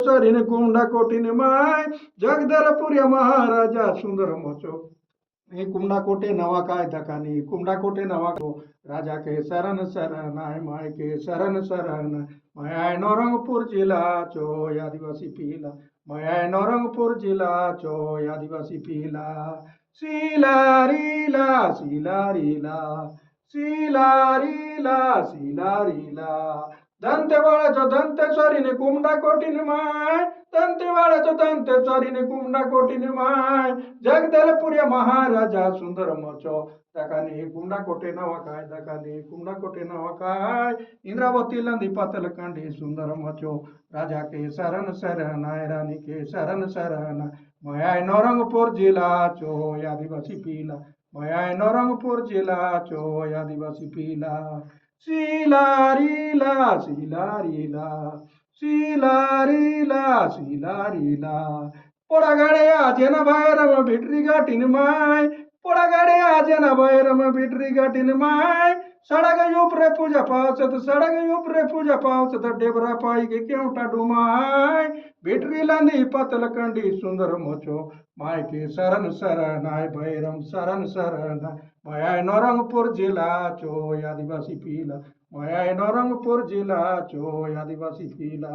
चरीने कुमडा कोटीने my जगदलपुर्या महाराजा सुंदर मोचो कुमडा कोटे नवा काय धकानी कुमडा कोटे नवा को राजा के शरण शरण आय माय के शरण शरण माय नौरंगपुर जिला चो आदिवासी पीला माय नौरंगपुर जिला चो आदिवासी पीला शीला रीला शीला रीला शीला रीला शीला रीला दंतेवाळाच्या दंतेश्वरीने कुमडा कोटीने माय दंतेवाळाच्या दंतेश्वरीने कुमडा कोटीने माय जगदलपुर्या महाराजा सुंदर मोचो दकाने कुमडा कोटे नवा काय दकाने कुमडा कोटे नवा काय इंद्रावती लंदी पातल कांडी सुंदर मोचो राजा के शरण शरण आय रानी के शरण शरण मयाय नौरंगपुर जिला चो आदिवासी पीला मयाय नौरंगपुर जिला चो आदिवासी पीला शीला रीला शीला रीला शीला रीला शीला रीला पोड़ा गाड़े आजे ना भैरम भिटरी गाटिन माय पोड़ा गाड़े आजे ना भैरम भिटरी गाटिन माय सड़क यूपरे पूजा पावसत सड़क यूपरे पूजा पावसत डेबरा पाई के क्यों डुमाय भिटरी लंदी पतल कंडी सुंदर मोचो माय के शरण शरण आय भैरम शरण शरण माया नौरंगपुर जिला चो आदिवासी पीला माया नौरंगपुर जिला चो आदिवासी पीला।